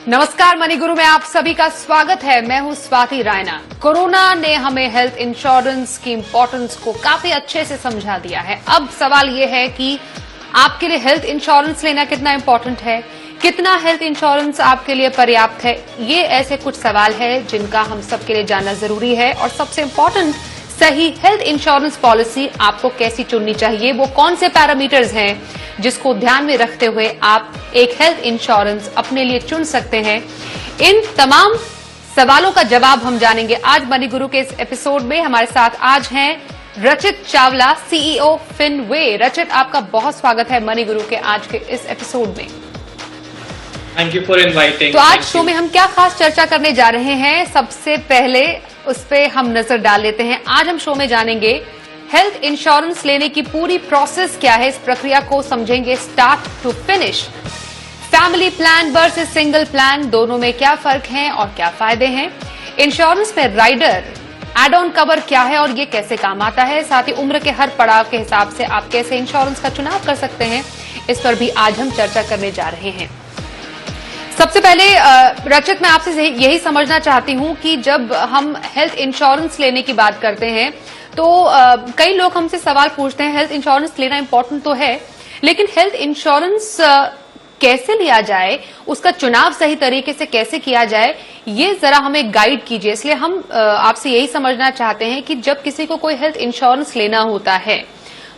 नमस्कार, मनी गुरु में आप सभी का स्वागत है। मैं हूं स्वाति रायना। कोरोना ने हमें हेल्थ इंश्योरेंस की इंपॉर्टेंस को काफी अच्छे से समझा दिया है। अब सवाल यह है कि आपके लिए हेल्थ इंश्योरेंस लेना कितना इंपॉर्टेंट है, कितना हेल्थ इंश्योरेंस आपके लिए पर्याप्त है। ये ऐसे कुछ सवाल है जिनका हम सबके लिए जानना जरूरी है। और सबसे इंपॉर्टेंट, सही हेल्थ इंश्योरेंस पॉलिसी आपको कैसी चुननी चाहिए, वो कौन से पैरामीटर्स हैं जिसको ध्यान में रखते हुए आप एक हेल्थ इंश्योरेंस अपने लिए चुन सकते हैं। इन तमाम सवालों का जवाब हम जानेंगे आज मनी गुरु के इस एपिसोड में। हमारे साथ आज हैं रचित चावला, सीईओ फिनवे। रचित, आपका बहुत स्वागत है मनी गुरु के आज के इस एपिसोड में। Thank you for inviting. तो आज शो में हम क्या खास चर्चा करने जा रहे हैं, सबसे पहले उस पे हम नजर डाल लेते हैं। आज हम शो में जानेंगे हेल्थ इंश्योरेंस लेने की पूरी प्रोसेस क्या है, इस प्रक्रिया को समझेंगे start to finish. Family plan versus single plan, दोनों में क्या फर्क है और क्या फायदे हैं। इंश्योरेंस में राइडर एड ऑन कवर क्या है और ये कैसे काम आता है। साथ ही उम्र के हर पड़ाव के हिसाब से आप कैसे इंश्योरेंस का चुनाव कर सकते हैं, इस पर भी आज हम चर्चा करने जा रहे हैं। सबसे पहले रचित, मैं आपसे यही समझना चाहती हूं कि जब हम हेल्थ इंश्योरेंस लेने की बात करते हैं तो कई लोग हमसे सवाल पूछते हैं, हेल्थ इंश्योरेंस लेना इंपॉर्टेंट तो है, लेकिन हेल्थ इंश्योरेंस कैसे लिया जाए, उसका चुनाव सही तरीके से कैसे किया जाए, ये जरा हमें गाइड कीजिए। इसलिए हम आपसे यही समझना चाहते हैं कि जब किसी को कोई हेल्थ इंश्योरेंस लेना होता है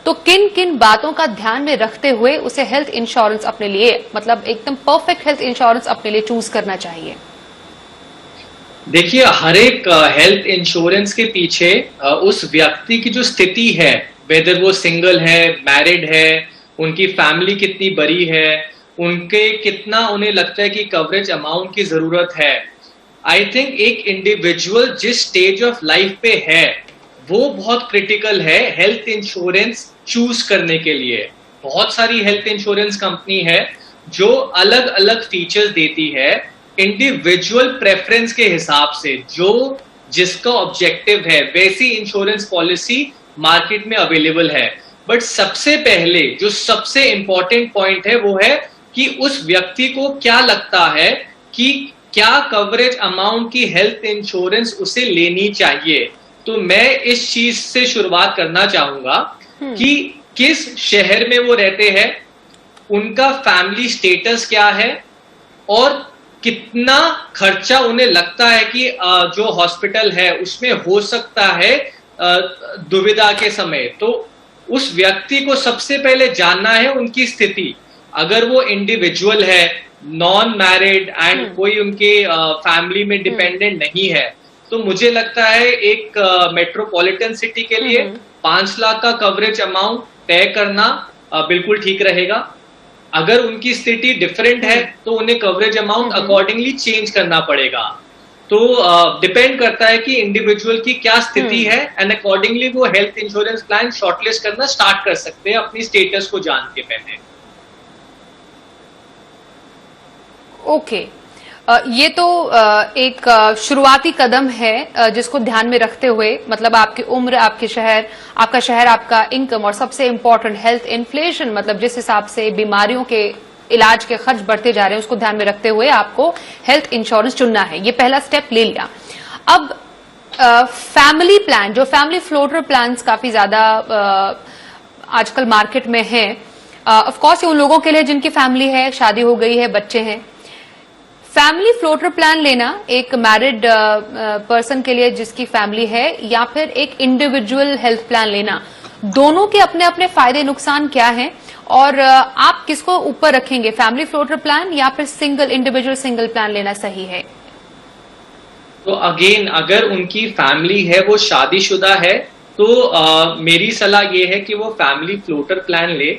तो किन किन बातों का ध्यान में रखते हुए उसे हेल्थ इंश्योरेंस अपने लिए, मतलब एकदम परफेक्ट हेल्थ इंश्योरेंस अपने लिए चूज करना चाहिए। देखिए, हर एक हेल्थ इंश्योरेंस के पीछे उस व्यक्ति की जो स्थिति है, वेदर वो सिंगल है, मैरिड है, उनकी फैमिली कितनी बड़ी है, उनके कितना उन्हें लगता है कि कवरेज अमाउंट की जरूरत है। आई थिंक एक इंडिविजुअल जिस स्टेज ऑफ लाइफ पे है वो बहुत क्रिटिकल है हेल्थ इंश्योरेंस चूज करने के लिए। बहुत सारी हेल्थ इंश्योरेंस कंपनी है जो अलग अलग फीचर्स देती है इंडिविजुअल प्रेफरेंस के हिसाब से। जो जिसका ऑब्जेक्टिव है वैसी इंश्योरेंस पॉलिसी मार्केट में अवेलेबल है। बट सबसे पहले जो सबसे इंपॉर्टेंट पॉइंट है वो है कि उस व्यक्ति को क्या लगता है कि क्या कवरेज अमाउंट की हेल्थ इंश्योरेंस उसे लेनी चाहिए। तो मैं इस चीज से शुरुआत करना चाहूंगा कि किस शहर में वो रहते हैं, उनका फैमिली स्टेटस क्या है और कितना खर्चा उन्हें लगता है कि जो हॉस्पिटल है उसमें हो सकता है दुविधा के समय। तो उस व्यक्ति को सबसे पहले जानना है उनकी स्थिति। अगर वो इंडिविजुअल है, नॉन मैरिड एंड कोई उनके फैमिली में डिपेंडेंट नहीं है, तो मुझे लगता है एक मेट्रोपॉलिटन सिटी के लिए 5 लाख का कवरेज अमाउंट तय करना बिल्कुल ठीक रहेगा। अगर उनकी स्थिति डिफरेंट है तो उन्हें कवरेज अमाउंट अकॉर्डिंगली चेंज करना पड़ेगा। तो डिपेंड करता है कि इंडिविजुअल की क्या स्थिति है एंड अकॉर्डिंगली वो हेल्थ इंश्योरेंस प्लान शॉर्टलिस्ट करना स्टार्ट कर सकते हैं अपनी स्टेटस को जान के पहले। ओके, ये तो एक शुरुआती कदम है जिसको ध्यान में रखते हुए, मतलब आपकी उम्र, आपके शहर, आपका इनकम और सबसे इंपॉर्टेंट हेल्थ इन्फ्लेशन, मतलब जिस हिसाब से बीमारियों के इलाज के खर्च बढ़ते जा रहे हैं उसको ध्यान में रखते हुए आपको हेल्थ इंश्योरेंस चुनना है। ये पहला स्टेप ले लिया। अब फैमिली प्लान, जो फैमिली फ्लोटर प्लान्स काफी ज्यादा आजकल मार्केट में है, ऑफ कोर्स ये उन लोगों के लिए जिनकी फैमिली है, शादी हो गई है, बच्चे हैं। फैमिली फ्लोटर प्लान लेना एक मैरिड पर्सन के लिए जिसकी फैमिली है, या फिर एक इंडिविजुअल हेल्थ प्लान लेना, दोनों के अपने अपने फायदे नुकसान क्या हैं और आप किसको ऊपर रखेंगे, फैमिली फ्लोटर प्लान या फिर इंडिविजुअल सिंगल प्लान लेना सही है? तो अगेन, अगर उनकी फैमिली है, वो शादीशुदा है, तो मेरी सलाह ये है कि वो फैमिली फ्लोटर प्लान ले।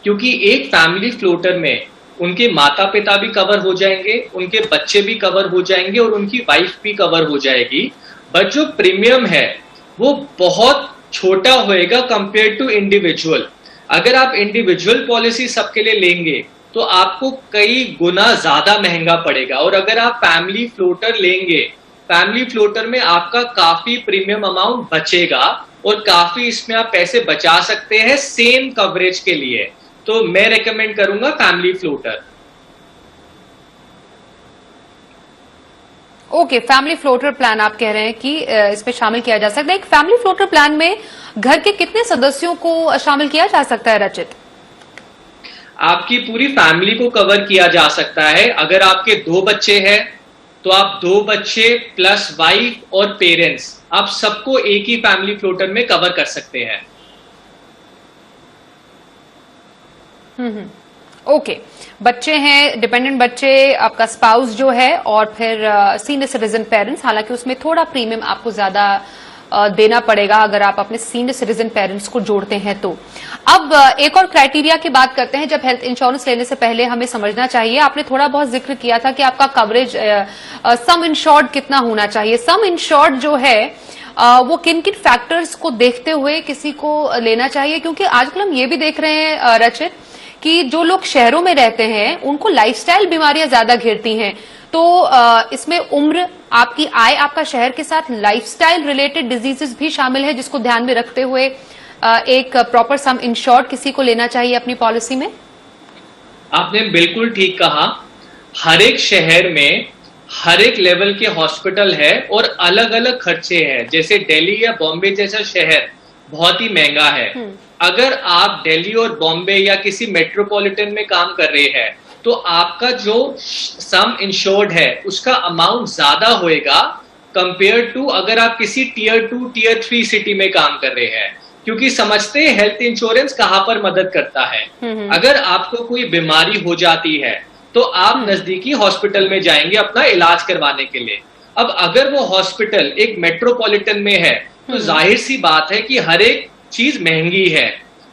क्योंकि एक फैमिली फ्लोटर में उनके माता पिता भी कवर हो जाएंगे, उनके बच्चे भी कवर हो जाएंगे और उनकी वाइफ भी कवर हो जाएगी। बट जो प्रीमियम है वो बहुत छोटा होएगा कंपेयर टू इंडिविजुअल। अगर आप इंडिविजुअल पॉलिसी सबके लिए लेंगे तो आपको कई गुना ज्यादा महंगा पड़ेगा। और अगर आप फैमिली फ्लोटर लेंगे, फैमिली फ्लोटर में आपका काफी प्रीमियम अमाउंट बचेगा और काफी इसमें आप पैसे बचा सकते हैं सेम कवरेज के लिए। तो मैं रेकमेंड करूंगा family floater. Okay, family floater plan आप कह रहे हैं कि इसमें शामिल किया जा सकता है। एक फैमिली फ्लोटर प्लान में घर के कितने सदस्यों को शामिल किया जा सकता है रचित? आपकी पूरी फैमिली को कवर किया जा सकता है। अगर आपके 2 बच्चे हैं तो आप 2 बच्चे प्लस वाइफ और पेरेंट्स, आप सबको एक ही फैमिली फ्लोटर में कवर कर सकते हैं। ओके, बच्चे हैं, डिपेंडेंट बच्चे, आपका स्पाउस जो है, और फिर सीनियर सिटीजन पेरेंट्स। हालांकि उसमें थोड़ा प्रीमियम आपको ज्यादा देना पड़ेगा अगर आप अपने सीनियर सिटीजन पेरेंट्स को जोड़ते हैं तो। अब एक और क्राइटेरिया की बात करते हैं। जब हेल्थ इंश्योरेंस लेने से पहले हमें समझना चाहिए, आपने थोड़ा बहुत जिक्र किया था कि आपका कवरेज सम इंश्योर्ड कितना होना चाहिए। सम इंश्योर्ड जो है वो किन किन फैक्टर्स को देखते हुए किसी को लेना चाहिए? क्योंकि आजकल हम ये भी देख रहे हैं रचित कि जो लोग शहरों में रहते हैं उनको लाइफस्टाइल बीमारियां ज्यादा घेरती हैं। तो इसमें उम्र, आपकी आय, आपका शहर के साथ लाइफस्टाइल रिलेटेड डिजीजेस भी शामिल है, जिसको ध्यान में रखते हुए एक प्रॉपर सम इंश्योर्ड किसी को लेना चाहिए अपनी पॉलिसी में। आपने बिल्कुल ठीक कहा। हर एक शहर में हर एक लेवल के हॉस्पिटल है और अलग अलग खर्चे हैं। जैसे दिल्ली या बॉम्बे जैसा शहर बहुत ही महंगा है। अगर आप दिल्ली और बॉम्बे या किसी मेट्रोपॉलिटन में काम कर रहे हैं तो आपका जो सम इंश्योर्ड है उसका अमाउंट ज्यादा होएगा कंपेयर टू अगर आप किसी टियर 2 टियर 3 सिटी में काम कर रहे हैं। क्योंकि समझते हैं हेल्थ इंश्योरेंस कहां पर मदद करता है। अगर आपको कोई बीमारी हो जाती है तो आप नजदीकी हॉस्पिटल में जाएंगे अपना इलाज करवाने के लिए। अब अगर वो हॉस्पिटल एक मेट्रोपॉलिटन में है तो जाहिर सी बात है कि हर एक चीज महंगी है।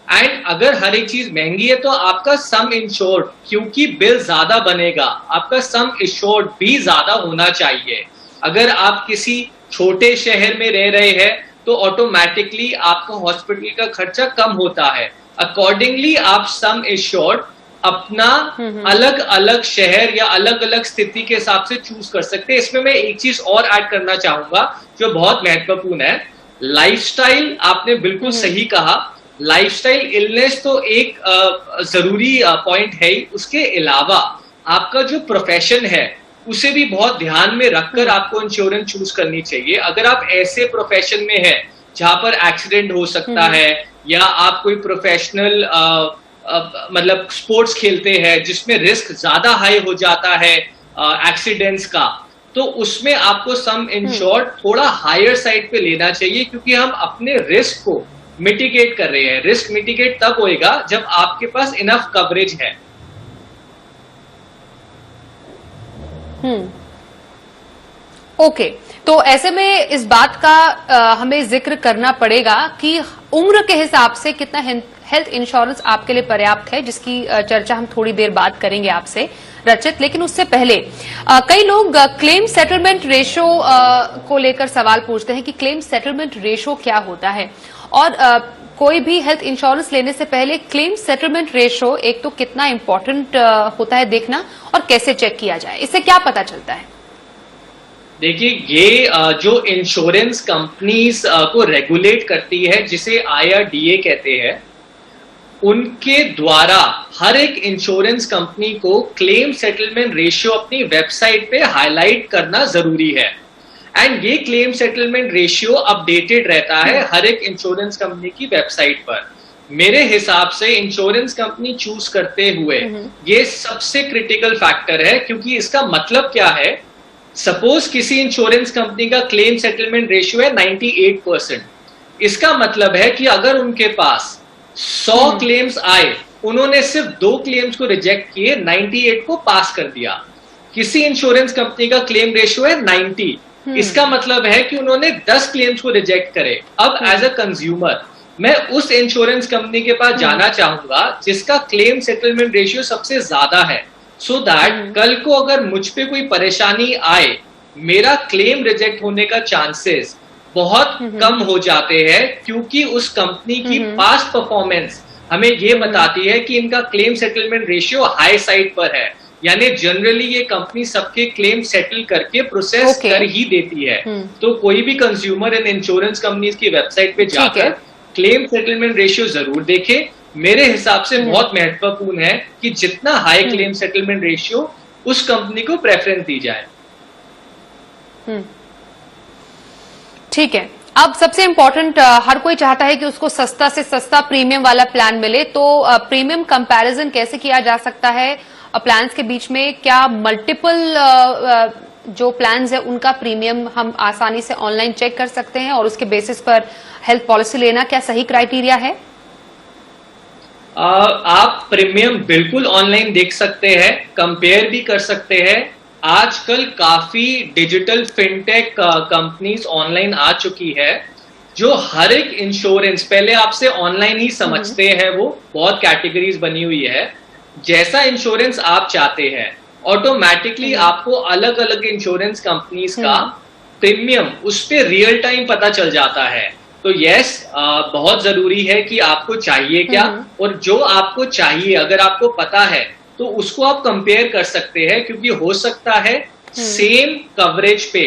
एंड अगर हर एक चीज महंगी है तो आपका सम इंश्योर्ड, क्योंकि बिल ज्यादा बनेगा, आपका सम इंश्योर्ड भी ज्यादा होना चाहिए। अगर आप किसी छोटे शहर में रह रहे हैं तो ऑटोमेटिकली आपका हॉस्पिटल का खर्चा कम होता है। अकॉर्डिंगली आप सम इंश्योर्ड अपना अलग अलग शहर या अलग अलग स्थिति के हिसाब से चूज कर सकते हैं। इसमें मैं एक चीज और ऐड करना चाहूंगा जो बहुत महत्वपूर्ण है, लाइफस्टाइल। आपने बिल्कुल सही कहा, लाइफस्टाइल इलनेस तो एक जरूरी पॉइंट है ही। उसके अलावा आपका जो प्रोफेशन है उसे भी बहुत ध्यान में रखकर आपको इंश्योरेंस चूज करनी चाहिए। अगर आप ऐसे प्रोफेशन में हैं जहां पर एक्सीडेंट हो सकता है या आप कोई प्रोफेशनल मतलब स्पोर्ट्स खेलते हैं जिसमें रिस्क ज्यादा हाई हो जाता है एक्सीडेंट्स का, तो उसमें आपको सम इंश्योर्ड थोड़ा हायर साइड पे लेना चाहिए, क्योंकि हम अपने रिस्क को मिटिगेट कर रहे हैं। रिस्क मिटिगेट तब होएगा जब आपके पास इनफ कवरेज है। ओके, तो ऐसे में इस बात का हमें जिक्र करना पड़ेगा कि उम्र के हिसाब से कितना हेल्थ इंश्योरेंस आपके लिए पर्याप्त है, जिसकी चर्चा हम थोड़ी देर बाद करेंगे आपसे रचित। लेकिन उससे पहले कई लोग क्लेम सेटलमेंट रेशो को लेकर सवाल पूछते हैं कि क्लेम सेटलमेंट रेशो क्या होता है, और कोई भी हेल्थ इंश्योरेंस लेने से पहले क्लेम सेटलमेंट रेशो एक तो कितना इंपॉर्टेंट होता है देखना, और कैसे चेक किया जाए, इससे क्या पता चलता है? देखिए, ये जो इंश्योरेंस कंपनीज को रेगुलेट करती है, जिसे IRDA कहते हैं, उनके द्वारा हर एक इंश्योरेंस कंपनी को क्लेम सेटलमेंट रेशियो अपनी वेबसाइट पे हाईलाइट करना जरूरी है। एंड ये क्लेम सेटलमेंट रेशियो अपडेटेड रहता है हर एक इंश्योरेंस कंपनी की वेबसाइट पर। मेरे हिसाब से इंश्योरेंस कंपनी चूज करते हुए ये सबसे क्रिटिकल फैक्टर है, क्योंकि इसका मतलब क्या है, सपोज किसी इंश्योरेंस कंपनी का क्लेम सेटलमेंट रेशियो है 98%, इसका मतलब है कि अगर उनके पास 100 क्लेम्स आए, उन्होंने सिर्फ 2 क्लेम्स को रिजेक्ट किए, 98 को पास कर दिया। किसी इंश्योरेंस कंपनी का क्लेम रेशियो है 90, इसका मतलब है कि उन्होंने 10 क्लेम्स को रिजेक्ट करे। अब एज अ कंज्यूमर मैं उस इंश्योरेंस कंपनी के पास जाना चाहूंगा जिसका क्लेम सेटलमेंट रेशियो सबसे ज्यादा है, सो दैट कल को अगर मुझ पे कोई परेशानी आए, मेरा क्लेम रिजेक्ट होने का चांसेस बहुत कम हो जाते हैं, क्योंकि उस कंपनी की पास्ट परफॉर्मेंस हमें ये बताती है कि इनका claim settlement ratio high side पर है। यानी जनरली ये कंपनी सबके क्लेम सेटल करके प्रोसेस कर ही देती है। तो कोई भी कंज्यूमर इन इंश्योरेंस कंपनीज की वेबसाइट पे जाकर क्लेम सेटलमेंट रेशियो जरूर देखे। मेरे हिसाब से बहुत महत्वपूर्ण है कि जितना हाई क्लेम सेटलमेंट रेशियो, उस कंपनी को प्रेफरेंस दी जाए। ठीक है। अब सबसे इम्पोर्टेंट, हर कोई चाहता है कि उसको सस्ता से सस्ता प्रीमियम वाला प्लान मिले, तो प्रीमियम कंपैरिजन कैसे किया जा सकता है प्लान्स के बीच में? क्या मल्टीपल जो प्लान्स है उनका प्रीमियम हम आसानी से ऑनलाइन चेक कर सकते हैं और उसके बेसिस पर हेल्थ पॉलिसी लेना क्या सही क्राइटेरिया है? आप प्रीमियम बिल्कुल ऑनलाइन देख सकते हैं, कंपेयर भी कर सकते हैं। आजकल काफी डिजिटल फिनटेक कंपनीज ऑनलाइन आ चुकी है जो हर एक इंश्योरेंस पहले आपसे ऑनलाइन ही समझते हैं। वो बहुत कैटेगरीज बनी हुई है। जैसा इंश्योरेंस आप चाहते हैं ऑटोमेटिकली आपको अलग अलग इंश्योरेंस कंपनीज का प्रीमियम उस पर रियल टाइम पता चल जाता है। तो यस, बहुत जरूरी है कि आपको चाहिए क्या, और जो आपको चाहिए अगर आपको पता है तो उसको आप कंपेयर कर सकते हैं, क्योंकि हो सकता है सेम कवरेज पे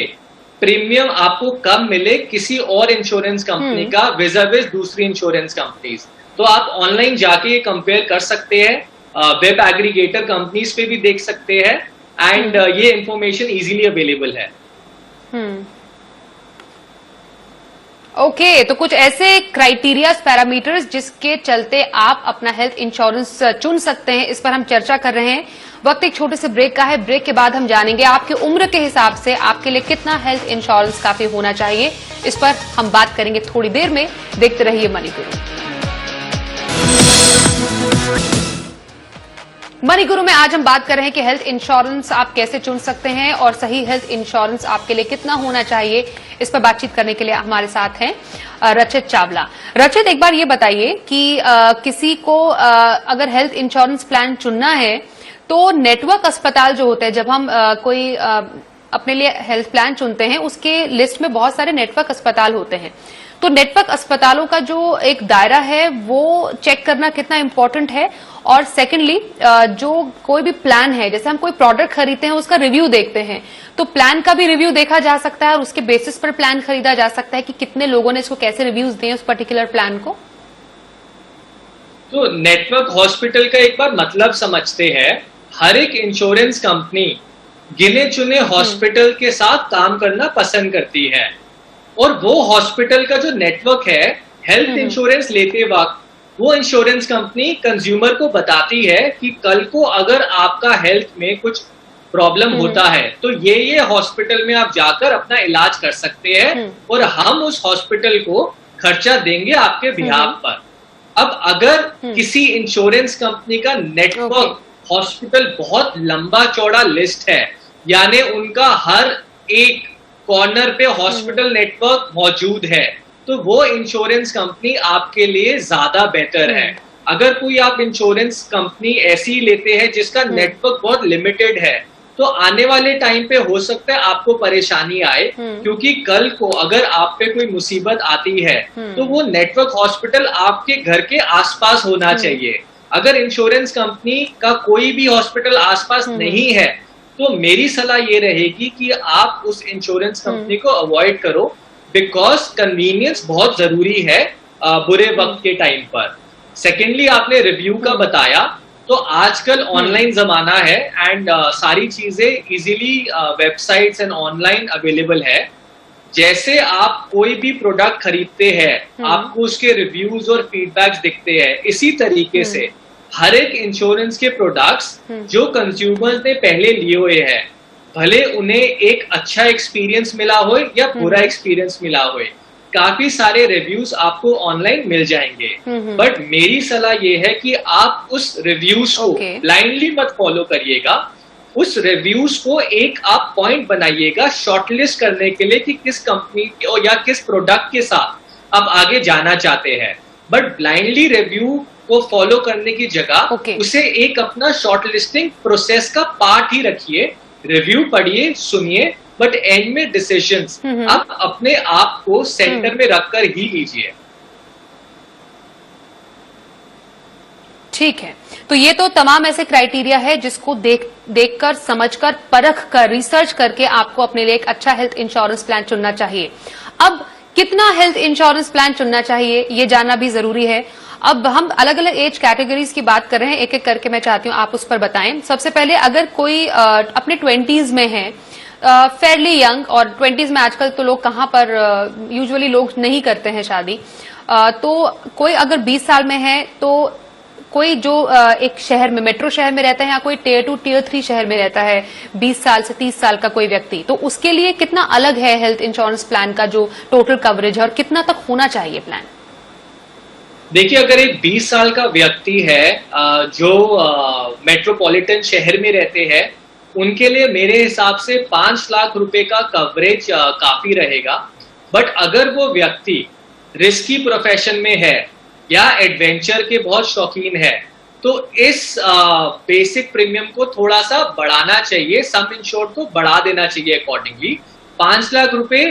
प्रीमियम आपको कम मिले किसी और इंश्योरेंस कंपनी का विज़ दूसरी इंश्योरेंस कंपनीज। तो आप ऑनलाइन जाके कंपेयर कर सकते हैं, वेब एग्रीगेटर कंपनीज पे भी देख सकते हैं, एंड ये इंफॉर्मेशन इजीली अवेलेबल है। ओके, तो कुछ ऐसे क्राइटेरिया पैरामीटर्स जिसके चलते आप अपना हेल्थ इंश्योरेंस चुन सकते हैं, इस पर हम चर्चा कर रहे हैं। वक्त एक छोटे से ब्रेक का है। ब्रेक के बाद हम जानेंगे आपकी उम्र के हिसाब से आपके लिए कितना हेल्थ इंश्योरेंस काफी होना चाहिए। इस पर हम बात करेंगे थोड़ी देर में। देखते रहिए मनी गुरु। मनी गुरु में आज हम बात कर रहे हैं कि हेल्थ इंश्योरेंस आप कैसे चुन सकते हैं और सही हेल्थ इंश्योरेंस आपके लिए कितना होना चाहिए। इस पर बातचीत करने के लिए हमारे साथ हैं रचित चावला। रचित, एक बार ये बताइए कि किसी को अगर हेल्थ इंश्योरेंस प्लान चुनना है तो नेटवर्क अस्पताल जो होते हैं, जब हम कोई अपने लिए हेल्थ प्लान चुनते हैं उसके लिस्ट में बहुत सारे नेटवर्क अस्पताल होते हैं, तो नेटवर्क अस्पतालों का जो एक दायरा है वो चेक करना कितना इंपॉर्टेंट है? और सेकेंडली, जो कोई भी प्लान है, जैसे हम कोई प्रोडक्ट खरीदते हैं उसका रिव्यू देखते हैं, तो प्लान का भी रिव्यू देखा जा सकता है और उसके बेसिस पर प्लान खरीदा जा सकता है कि कितने लोगों ने इसको कैसे रिव्यूज दिए उस पर्टिकुलर प्लान को। तो नेटवर्क हॉस्पिटल का एक बार मतलब समझते हैं। हर एक इंश्योरेंस कंपनी गिने चुने हॉस्पिटल के साथ काम करना पसंद करती है, और वो हॉस्पिटल का जो नेटवर्क है हेल्थ इंश्योरेंस लेते वक्त वो इंश्योरेंस कंपनी कंज्यूमर को बताती है कि कल को अगर आपका हेल्थ में कुछ प्रॉब्लम होता है तो ये हॉस्पिटल में आप जाकर अपना इलाज कर सकते हैं, और हम उस हॉस्पिटल को खर्चा देंगे आपके बिहाफ पर। अब अगर किसी इंश्योरेंस कंपनी का नेटवर्क हॉस्पिटल बहुत लंबा चौड़ा लिस्ट है, यानी उनका हर एक कॉर्नर पे हॉस्पिटल नेटवर्क मौजूद है, तो वो इंश्योरेंस कंपनी आपके लिए ज्यादा बेहतर है। अगर कोई आप इंश्योरेंस कंपनी ऐसी लेते हैं जिसका नेटवर्क बहुत लिमिटेड है, तो आने वाले टाइम पे हो सकता है आपको परेशानी आए, क्योंकि कल को अगर आप पे कोई मुसीबत आती है तो वो नेटवर्क हॉस्पिटल आपके घर के आसपास होना चाहिए। अगर इंश्योरेंस कंपनी का कोई भी हॉस्पिटल आसपास नहीं है तो मेरी सलाह ये रहेगी कि आप उस इंश्योरेंस कंपनी को अवॉइड करो, बिकॉज कन्वीनियंस बहुत जरूरी है बुरे वक्त के टाइम पर। सेकेंडली, आपने रिव्यू का बताया, तो आजकल ऑनलाइन जमाना है एंड सारी चीजें easily websites and online available है। जैसे आप कोई भी प्रोडक्ट खरीदते हैं आपको उसके रिव्यूज और फीडबैक्स दिखते हैं, इसी तरीके से हर एक इंश्योरेंस के प्रोडक्ट्स जो कंज्यूमर्स ने पहले लिए हुए हैं, भले उन्हें एक अच्छा एक्सपीरियंस मिला हो या बुरा एक्सपीरियंस मिला हो, काफी सारे रिव्यूज आपको ऑनलाइन मिल जाएंगे। बट मेरी सलाह ये है कि आप उस रिव्यूज को ब्लाइंडली मत फॉलो करिएगा। उस रिव्यूज को एक आप पॉइंट बनाइएगा शॉर्टलिस्ट करने के लिए कि किस कंपनी या किस प्रोडक्ट के साथ आप आगे जाना चाहते हैं। बट ब्लाइंडली रिव्यू को फॉलो करने की जगह उसे एक अपना शॉर्टलिस्टिंग प्रोसेस का पार्ट ही रखिए। रिव्यू पढ़िए, सुनिए, बट एंड में डिसीजंस आप अपने आप को सेंटर में रखकर ही लीजिए। ठीक है, तो ये तो तमाम ऐसे क्राइटेरिया है जिसको देखकर, समझकर, परखकर, रिसर्च करके आपको अपने लिए एक अच्छा हेल्थ इंश्योरेंस प्लान चुनना चाहिए। अब कितना हेल्थ इंश्योरेंस प्लान चुनना चाहिए ये जानना भी जरूरी है। अब हम अलग अलग एज कैटेगरीज की बात कर रहे हैं, एक एक करके मैं चाहती हूँ आप उस पर बताएं। सबसे पहले, अगर कोई अपने 20s में है फेयरली यंग और 20s में आजकल तो लोग कहाँ पर यूजुअली लोग नहीं करते हैं शादी, तो कोई अगर 20 साल में है तो कोई जो एक शहर में, मेट्रो शहर में रहता है या कोई टियर 2 टियर 3 शहर में रहता है 20 साल से 30 साल का कोई व्यक्ति, तो उसके लिए कितना अलग है हेल्थ इंश्योरेंस प्लान का जो टोटल कवरेज है और कितना तक होना चाहिए प्लान? देखिए, अगर एक 20 साल का व्यक्ति है जो मेट्रोपॉलिटन शहर में रहते हैं, उनके लिए मेरे हिसाब से 5 लाख रुपए का कवरेज काफी रहेगा। बट अगर वो व्यक्ति रिस्की प्रोफेशन में है या एडवेंचर के बहुत शौकीन है, तो इस बेसिक प्रीमियम को थोड़ा सा बढ़ाना चाहिए, सम इंश्योर्ड को बढ़ा देना चाहिए अकॉर्डिंगली। 5 लाख रुपए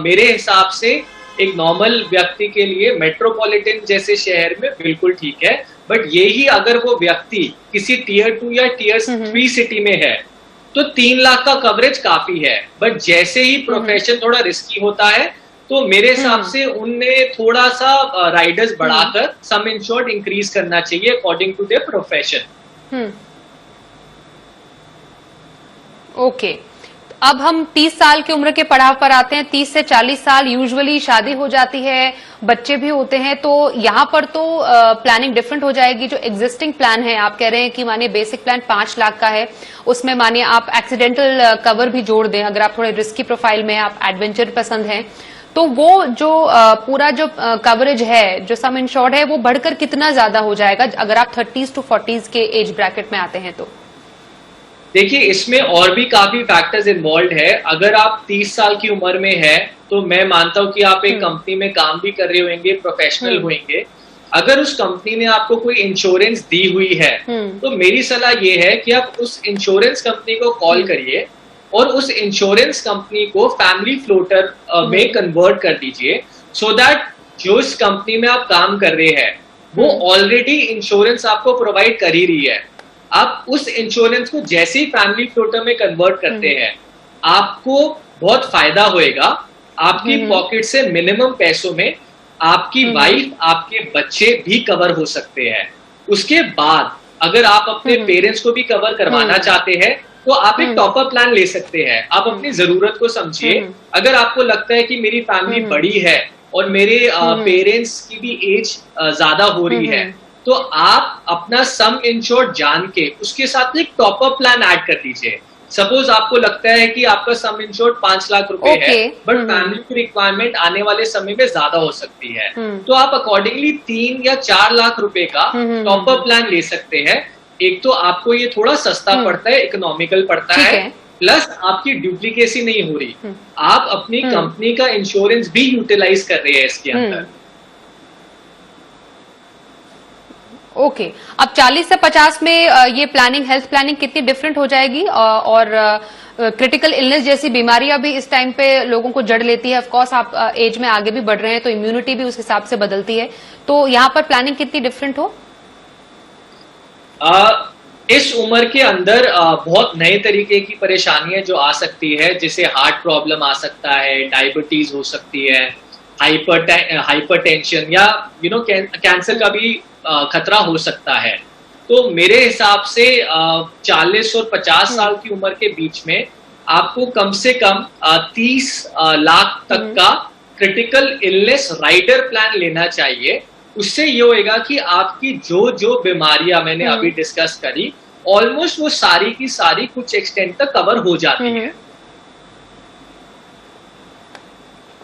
मेरे हिसाब से एक नॉर्मल व्यक्ति के लिए मेट्रोपॉलिटन जैसे शहर में बिल्कुल ठीक है। बट यही अगर वो व्यक्ति किसी टियर 2 या टियर 3 सिटी में है, तो 3 लाख का कवरेज काफी है। बट जैसे ही प्रोफेशन थोड़ा रिस्की होता है, तो मेरे हिसाब से उनने थोड़ा सा राइडर्स बढ़ाकर सम इंश्योर्ड इंक्रीज करना चाहिए according to their profession. Okay, अब हम 30 साल की उम्र के पड़ाव पर आते हैं। 30 से 40 साल यूजुअली शादी हो जाती है, बच्चे भी होते हैं, तो यहाँ पर तो प्लानिंग डिफरेंट हो जाएगी। जो एग्जिस्टिंग प्लान है, आप कह रहे हैं कि मानिए बेसिक प्लान 5 लाख का है, उसमें मानिए आप एक्सीडेंटल कवर भी जोड़ दें, अगर आप थोड़े रिस्की प्रोफाइल में, आप एडवेंचर पसंद हैं, तो वो जो पूरा जो कवरेज है, जो सम इंश्योर्ड है, वो बढ़कर कितना ज्यादा हो जाएगा अगर आप 30s to 40s के एज ब्रैकेट में आते हैं तो? देखिए, इसमें और भी काफी फैक्टर्स इन्वॉल्व है। अगर आप 30 साल की उम्र में है, तो मैं मानता हूं कि आप एक कंपनी में काम भी कर रहे होंगे, प्रोफेशनल होंगे। अगर उस कंपनी ने आपको कोई इंश्योरेंस दी हुई है, तो मेरी सलाह ये है कि आप उस इंश्योरेंस कंपनी को कॉल करिए और उस इंश्योरेंस कंपनी को फैमिली फ्लोटर में कन्वर्ट कर दीजिए, सो दैट जो इस कंपनी में आप काम कर रहे हैं, वो ऑलरेडी इंश्योरेंस आपको प्रोवाइड कर ही रही है। आप उस इंश्योरेंस को जैसे ही फैमिली फ्लोटर में कन्वर्ट करते हैं, आपको बहुत फायदा होएगा। आपकी पॉकेट से मिनिमम पैसों में आपकी वाइफ, आपके बच्चे भी कवर हो सकते हैं। उसके बाद अगर आप अपने पेरेंट्स को भी कवर करवाना चाहते हैं, तो आप एक टॉपअप प्लान ले सकते हैं। आप अपनी जरूरत को समझिए। अगर आपको लगता है कि मेरी फैमिली बड़ी है और मेरे पेरेंट्स की भी एज ज्यादा हो रही है, तो आप अपना सम इंश्योर्ड जान के उसके साथ एक टॉपअप प्लान ऐड कर दीजिए। सपोज आपको लगता है कि आपका सम इंश्योर्ड 5 लाख रुपए है, बट फैमिली की रिक्वायरमेंट आने वाले समय में ज्यादा हो सकती है, तो आप अकॉर्डिंगली 3 या 4 लाख रुपए का टॉपअप प्लान ले सकते हैं। एक तो आपको ये थोड़ा सस्ता पड़ता है, इकोनॉमिकल पड़ता है, प्लस आपकी डुप्लीकेसी नहीं हो रही। आप अपनी कंपनी का इंश्योरेंस भी यूटिलाइज कर रहे हैं इसके अंदर। ओके, अब 40 से 50 में ये प्लानिंग, हेल्थ प्लानिंग कितनी डिफरेंट हो जाएगी? और क्रिटिकल इलनेस जैसी बीमारियां भी इस टाइम पे लोगों को जड़ लेती है। ऑफ कोर्स आप एज में आगे भी बढ़ रहे हैं, तो इम्यूनिटी भी उस हिसाब से बदलती है, तो यहाँ पर प्लानिंग कितनी डिफरेंट हो? इस उम्र के अंदर बहुत नए तरीके की परेशानियां जो आ सकती है, जैसे हार्ट प्रॉब्लम आ सकता है, डायबिटीज हो सकती है, हाइपरटेंशन या कैंसर का भी खतरा हो सकता है। तो मेरे हिसाब से 40 और 50 साल की उम्र के बीच में आपको कम से कम 30 लाख तक का क्रिटिकल इलनेस राइडर प्लान लेना चाहिए। उससे ये होएगा कि आपकी जो बीमारियां मैंने अभी डिस्कस करी, ऑलमोस्ट वो सारी की सारी कुछ एक्सटेंट तक कवर हो जाती है।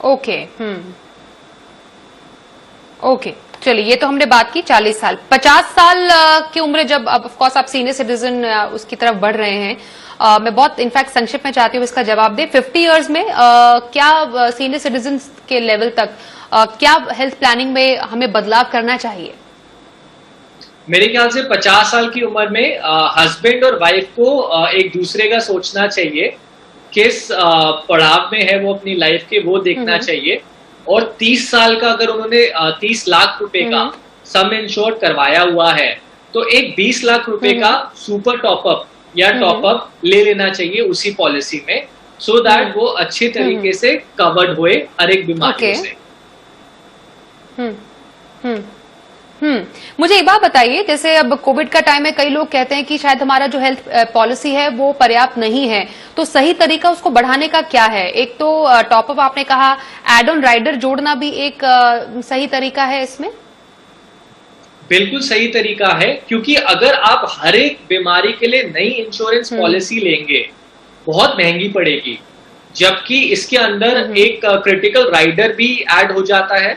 ओके, ओके, चलिए, ये तो हमने बात की 40 साल। 50 साल की उम्र जब, ऑफ कोर्स आप सीनियर सिटीजन उसकी तरफ बढ़ रहे हैं, मैं बहुत इनफैक्ट संक्षिप्त में चाहती हूँ इसका जवाब दे। 50 इयर्स में क्या सीनियर सिटीजन के लेवल तक क्या हेल्थ प्लानिंग में हमें बदलाव करना चाहिए? मेरे ख्याल से 50 साल की उम्र में हस्बैंड और वाइफ को एक दूसरे का सोचना चाहिए, किस पड़ाव में है वो अपनी लाइफ के, वो देखना चाहिए। और 30 साल का अगर उन्होंने 30 लाख रुपए का सम इंश्योर्ड करवाया हुआ है, तो एक 20 लाख रुपए का सुपर टॉपअप या टॉपअप ले लेना चाहिए उसी पॉलिसी में, सो दैट वो अच्छे तरीके से कवर्ड हुए हर एक बीमारी से। मुझे एक बात बताइए, जैसे अब कोविड का टाइम है, कई लोग कहते हैं कि शायद हमारा जो हेल्थ पॉलिसी है वो पर्याप्त नहीं है, तो सही तरीका उसको बढ़ाने का क्या है? एक तो टॉपअप आपने कहा, एड ऑन राइडर जोड़ना भी एक सही तरीका है इसमें? बिल्कुल सही तरीका है, क्योंकि अगर आप हर एक बीमारी के लिए नई इंश्योरेंस पॉलिसी लेंगे, बहुत महंगी पड़ेगी, जबकि इसके अंदर एक क्रिटिकल राइडर भी ऐड हो जाता है,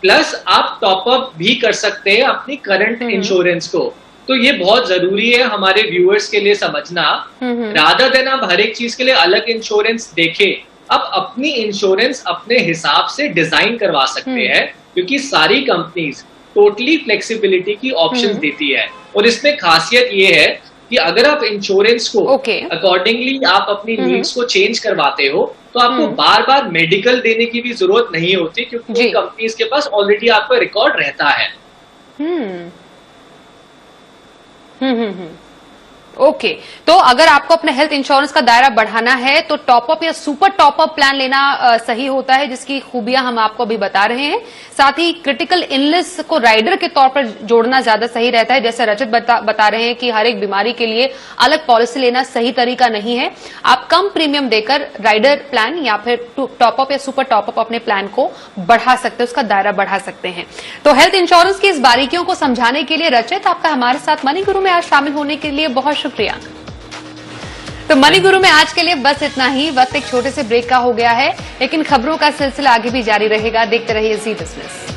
प्लस आप टॉपअप भी कर सकते हैं अपनी करंट इंश्योरेंस को। तो ये बहुत जरूरी है हमारे व्यूअर्स के लिए समझना। रादर देन आप हर एक चीज के लिए अलग इंश्योरेंस देखें, आप अपनी इंश्योरेंस अपने हिसाब से डिजाइन करवा सकते हैं, क्योंकि सारी कंपनीज टोटली फ्लेक्सिबिलिटी की ऑप्शंस देती है। और इसमें खासियत ये है कि अगर आप इंश्योरेंस को अकॉर्डिंगली आप अपनी नीड्स को चेंज करवाते हो, तो आपको बार बार मेडिकल देने की भी जरूरत नहीं होती, क्योंकि कंपनीज के पास ऑलरेडी आपका रिकॉर्ड रहता है। ओके, तो अगर आपको अपने हेल्थ इंश्योरेंस का दायरा बढ़ाना है तो टॉपअप या सुपर टॉपअप प्लान लेना सही होता है, जिसकी खूबियां हम आपको अभी बता रहे हैं। साथ ही क्रिटिकल इलनेस को राइडर के तौर पर जोड़ना ज्यादा सही रहता है। जैसे रजत बता रहे हैं कि हर एक बीमारी के लिए अलग पॉलिसी लेना सही तरीका नहीं है। आप कम प्रीमियम देकर राइडर प्लान या फिर टॉपअप या सुपर टॉपअप अपने प्लान को बढ़ा सकते हैं, उसका दायरा बढ़ा सकते हैं। तो हेल्थ इंश्योरेंस की इस बारीकियों को समझाने के लिए रजत, आपका हमारे साथ मनी गुरु में आज शामिल होने के लिए बहुत शुक्रिया। तो मनी गुरु में आज के लिए बस इतना ही। वक्त एक छोटे से ब्रेक का हो गया है, लेकिन खबरों का सिलसिला आगे भी जारी रहेगा। देखते रहिए जी बिजनेस।